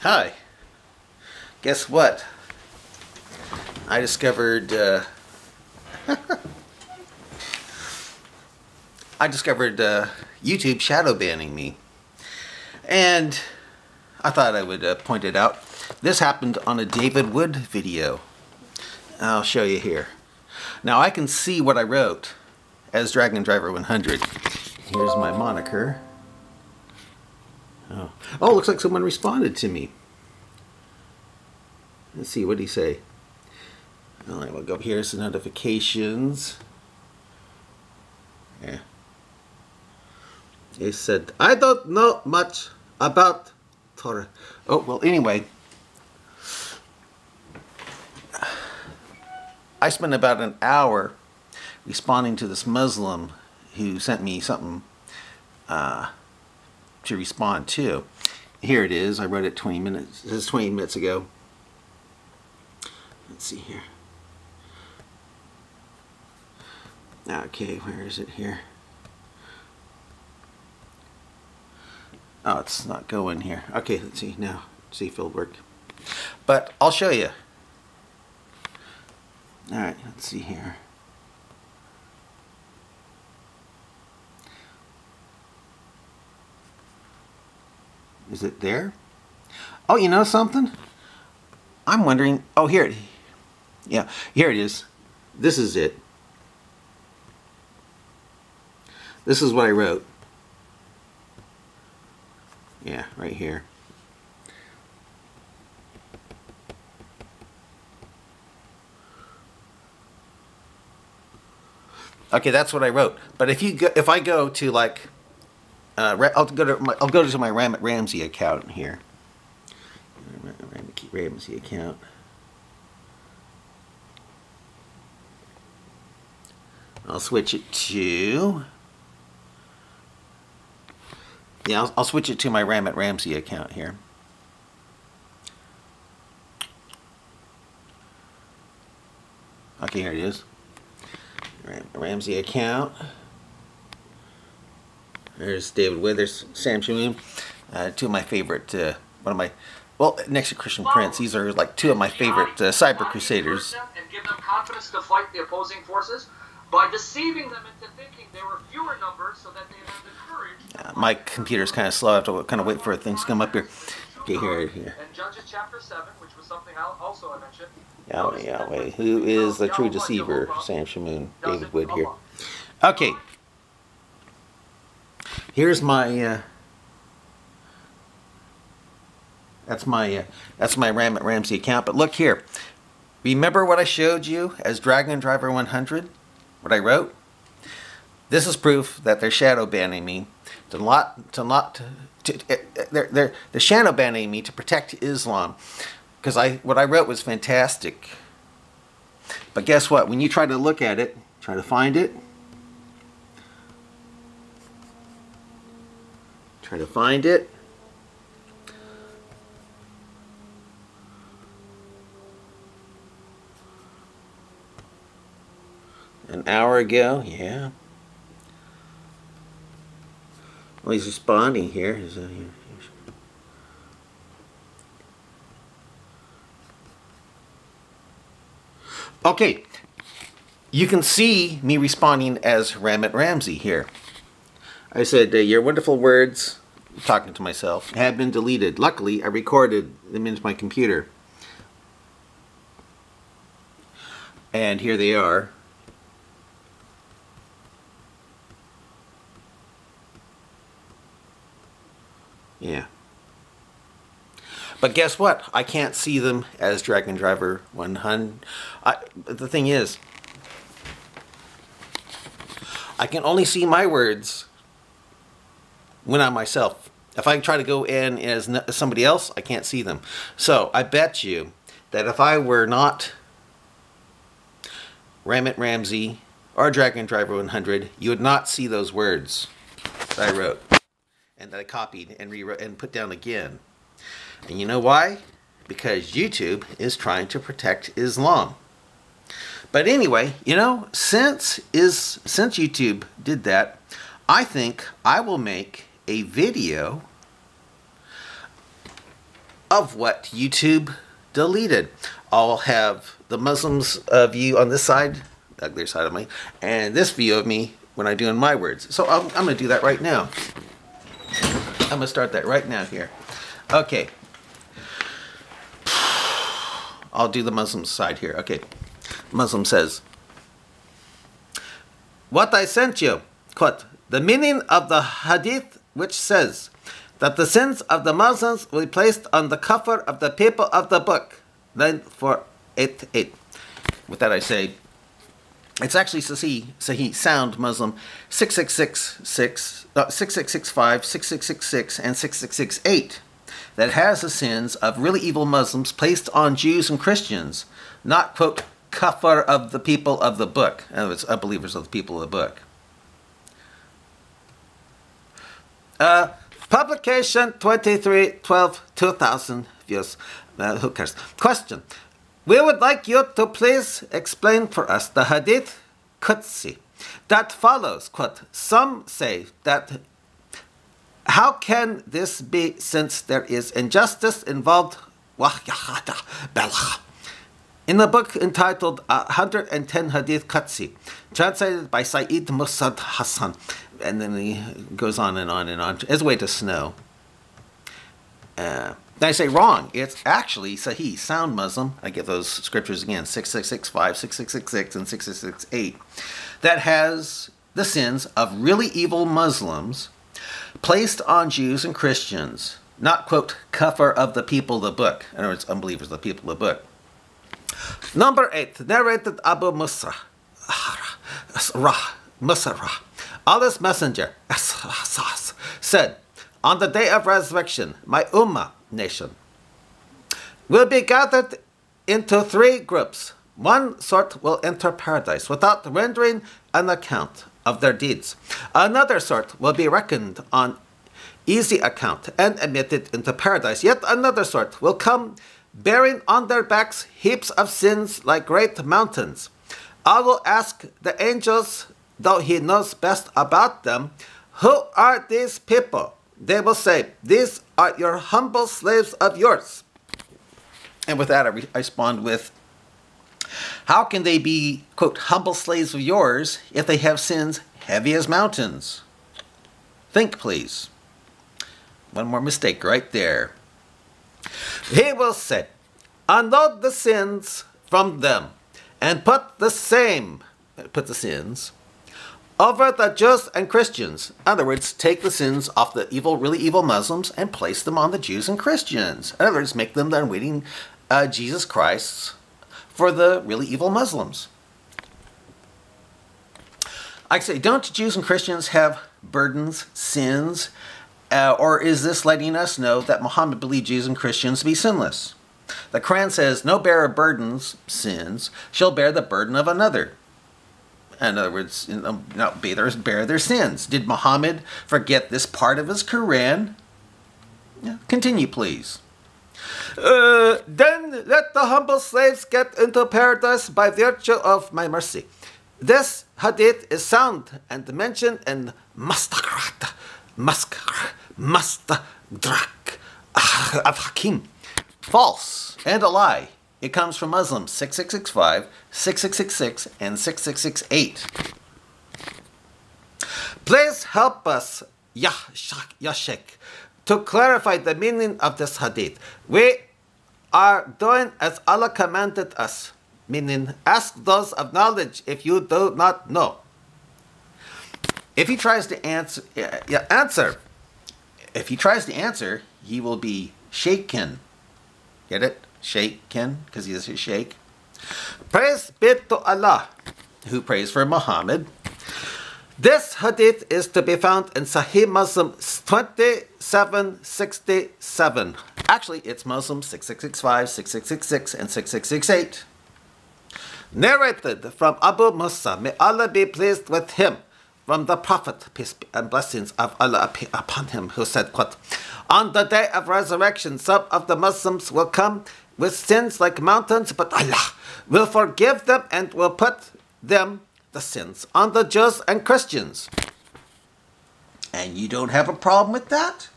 Hi. Guess what? I discovered YouTube shadow banning me, and I thought I would point it out. This happened on a David Wood video. I'll show you here. Now I can see what I wrote as Dragon Driver 100. Here's my moniker. Oh, looks like someone responded to me. Let's see, what did he say? All right, we'll go up here to notifications. Yeah. He said, I don't know much about Torah. Oh, well, anyway. I spent about an hour responding to this Muslim who sent me something to respond to. Here it is. I wrote it 20 minutes. This is 20 minutes ago. Let's see here. Okay, where is it here? Oh, it's not going here. Okay, let's see now. See if it'll work. But I'll show you. All right, let's see here. Is it there? Oh, you know something? I'm wondering. Oh, here it. Yeah, here it is. This is it. This is what I wrote. Yeah, right here. Okay, that's what I wrote. But if I go to like, I'll go to my Ramsey account here. Ramsey account. I'll switch it to. Yeah, I'll switch it to my Ramsey account here. Okay, here it is. Ramsey account. There's David Wood. There's Sam Shamoon. Two of my favorite. Well, next to Christian Prince, these are like two of my favorite cyber crusaders. And give them confidence to fight the opposing forces by deceiving them into thinking they were fewer numbers, so that they have the courage. My computer's kind of slow. I have to kind of wait for things to come up here. Okay, here. And Judges chapter 7, which was something also I mentioned. Yahweh. Who is the true deceiver? Sam Shamoon, David Wood here. Okay. Here's my. That's my Ramsey account. But look here. Remember what I showed you as Dragon Driver 100? What I wrote? This is proof that they're shadow banning me. They're shadow banning me to protect Islam. Because what I wrote was fantastic. But guess what? When you try to look at it, try to find it. Try to find it. An hour ago, yeah. Well, he's responding here. Okay, you can see me responding as Ramsey here. I said, your wonderful words, talking to myself, have been deleted. Luckily, I recorded them into my computer. And here they are. Yeah. But guess what? I can't see them as Dragon Driver 100. The thing is, I can only see my words when I'm myself. If I try to go in as somebody else, I can't see them. So I bet you that if I were not Ramsey or Dragon Driver 100, you would not see those words that I wrote and that I copied and rewrote and put down again. And you know why? Because YouTube is trying to protect Islam. But anyway, you know, since YouTube did that, I think I will make a video of what YouTube deleted. I'll have the Muslims view on this side, the other side of me, and this view of me when I'm doing my words. So I'm going to do that right now. I'm going to start that right now here. Okay. I'll do the Muslim side here. Okay. Muslim says, what I sent you, quote, the meaning of the hadith which says that the sins of the Muslims will be placed on the cover of the people of the book. 9488. With that I say, it's actually Sahih, sound Muslim, 6665, 6666, and 6668 that has the sins of really evil Muslims placed on Jews and Christians, not, quote, kafar of the people of the book. In other words, unbelievers of the people of the book. Publication 23/12/2000 views. Who cares? Question. We would like you to please explain for us the Hadith Qudsi that follows. Quote, some say that how can this be since there is injustice involved in the book entitled 110 Hadith Qudsi, translated by Saeed Musad Hassan. And then he goes on and on and on as a way to snow. I say wrong. It's actually Sahih, sound Muslim. I get those scriptures again, 6665, 6666, and 6668, that has the sins of really evil Muslims placed on Jews and Christians, not, quote, kafar of the people of the book. In other words, unbelievers of the people of the book. Number 8, narrated Abu Musra, Allah's messenger, said, on the day of resurrection, my ummah, nation, will be gathered into 3 groups. One sort will enter paradise without rendering an account of their deeds. Another sort will be reckoned on easy account and admitted into paradise. Yet another sort will come bearing on their backs heaps of sins like great mountains. I will ask the angels, though he knows best about them, who are these people? They will say, these are your humble slaves of yours. And with that, I respond with, how can they be, quote, humble slaves of yours if they have sins heavy as mountains? Think, please. One more mistake right there. He will say, unload the sins from them and put the sins over the Jews and Christians. In other words, take the sins off the really evil Muslims and place them on the Jews and Christians. In other words, make them the unwitting Jesus Christ for the really evil Muslims. I say, don't Jews and Christians have burdens, sins, or is this letting us know that Muhammad believed Jews and Christians to be sinless? The Quran says, no bearer of burdens, sins, shall bear the burden of another. In other words, not bear their sins. Did Muhammad forget this part of his Quran? Yeah. Continue, please. Then let the humble slaves get into paradise by virtue of my mercy. This hadith is sound and mentioned in Mustadrak of Hakim. False and a lie. It comes from Muslims 6665, 6666, and 6668. Please help us, Ya Sheikh, to clarify the meaning of this hadith. We are doing as Allah commanded us, meaning ask those of knowledge if you do not know. If he tries to answer, if he tries to answer, he will be shaken. Get it? Shaken, because he is a sheikh. Praise be to Allah, who prays for Muhammad. This hadith is to be found in Sahih Muslim 2767. Actually, it's Muslim 6665, 6666, and 6668. Narrated from Abu Musa, may Allah be pleased with him, from the Prophet, peace and blessings of Allah upon him, who said, quote, on the day of resurrection, some of the Muslims will come with sins like mountains, but Allah will forgive them and will put them, the sins, on the Jews and Christians. And you don't have a problem with that?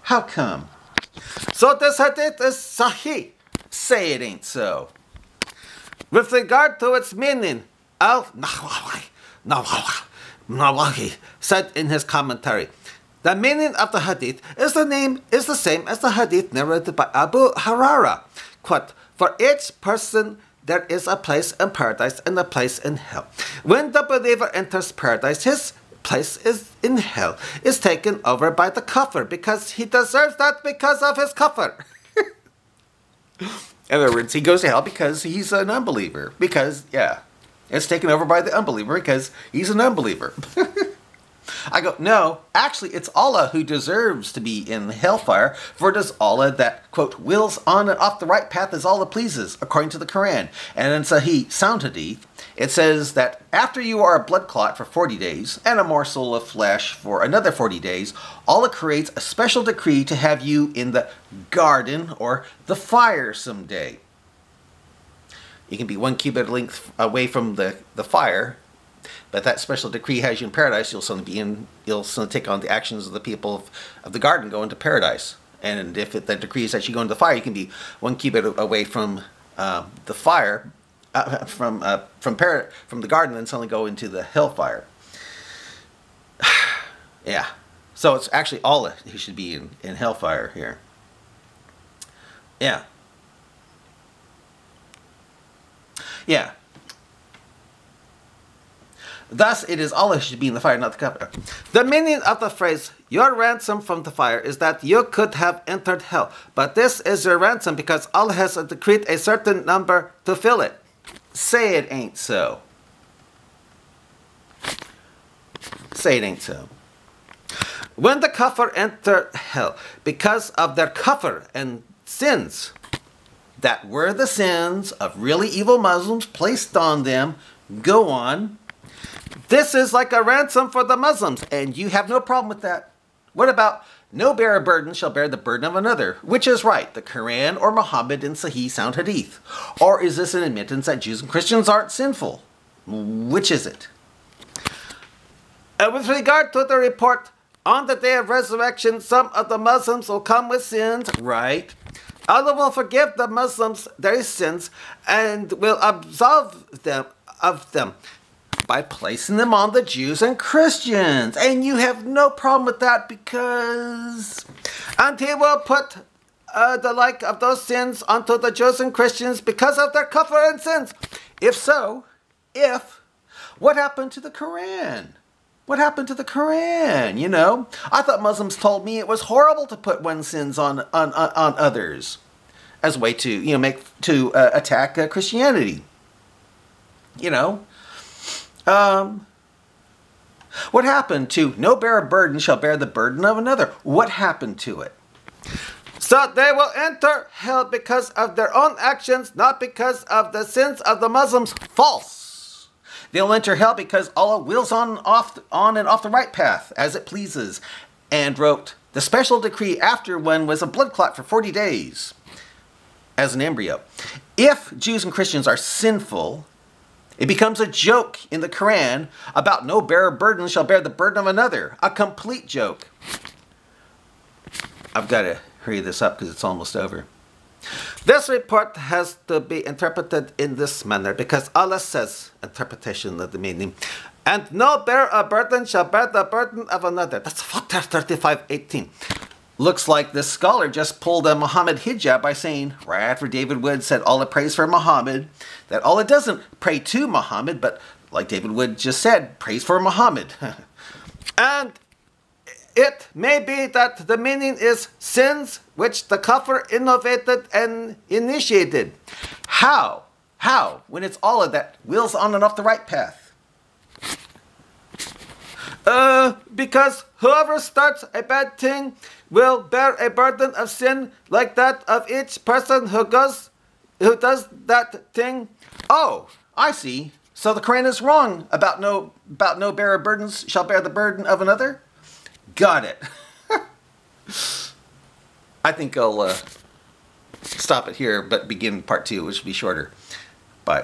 How come? So this hadith is sahih. Say it ain't so. With regard to its meaning, Al-Nawawi said in his commentary, the meaning of the hadith is the same as the hadith narrated by Abu Hurairah. Quote, for each person there is a place in paradise and a place in hell. When the believer enters paradise, his place is in hell is taken over by the kafir because he deserves that because of his kafir. In other words, he goes to hell because he's an unbeliever. Because, yeah, it's taken over by the unbeliever because he's an unbeliever. I go, no, actually, it's Allah who deserves to be in hellfire, for it is Allah that, quote, wills on and off the right path as Allah pleases, according to the Quran. And in Sahih Sound Hadith, it says that after you are a blood clot for 40 days and a morsel of flesh for another 40 days, Allah creates a special decree to have you in the garden or the fire someday. You can be 1 cubit length away from the fire, but that special decree has you in paradise. You'll suddenly take on the actions of the people of the garden going to paradise. And if the decree is that you go into the fire, you can be 1 cubit away from the fire, from the garden, and suddenly go into the hellfire. Yeah. So it's actually Allah who should be in hellfire here. Yeah. Yeah. Thus, it is Allah who should be in the fire, not the kafir. The meaning of the phrase, your ransom from the fire, is that you could have entered hell. But this is your ransom because Allah has decreed a certain number to fill it. Say it ain't so. Say it ain't so. When the kafir enter hell, because of their kafir and sins, that were the sins of really evil Muslims placed on them, go on. This is like a ransom for the Muslims, and you have no problem with that. What about, no bearer of burden shall bear the burden of another? Which is right, the Quran or Muhammad in Sahih Sound Hadith? Or is this an admittance that Jews and Christians aren't sinful? Which is it? With regard to the report, on the day of resurrection, some of the Muslims will come with sins, right? Allah will forgive the Muslims their sins and will absolve them of them by placing them on the Jews and Christians. And you have no problem with that because... And he will put the like of those sins onto the Jews and Christians because of their kufr and sins. If so, what happened to the Quran? What happened to the Quran, you know? I thought Muslims told me it was horrible to put one's sins on others as a way to, attack Christianity. You know? What happened to no bearer of burden shall bear the burden of another? What happened to it? So they will enter hell because of their own actions, not because of the sins of the Muslims. False. They'll enter hell because Allah wills on and off the right path as it pleases, and wrote the special decree after one was a blood clot for 40 days as an embryo. If Jews and Christians are sinful, it becomes a joke in the Quran about no bearer of burden shall bear the burden of another. A complete joke. I've got to hurry this up because it's almost over. This report has to be interpreted in this manner because Allah says, interpretation of the meaning, and no bearer of burden shall bear the burden of another. That's Fatah 35:18. Looks like this scholar just pulled a Muhammad hijab by saying, right after David Wood said Allah prays for Muhammad, that Allah doesn't pray to Muhammad, but like David Wood just said, prays for Muhammad. And it may be that the meaning is sins which the kafir innovated and initiated. How? How? When it's Allah that wills on and off the right path. Because whoever starts a bad thing will bear a burden of sin like that of each person who does that thing. Oh, I see. So the Quran is wrong about no bearer of burdens shall bear the burden of another? Got it. I think I'll stop it here, but begin part 2, which will be shorter. Bye.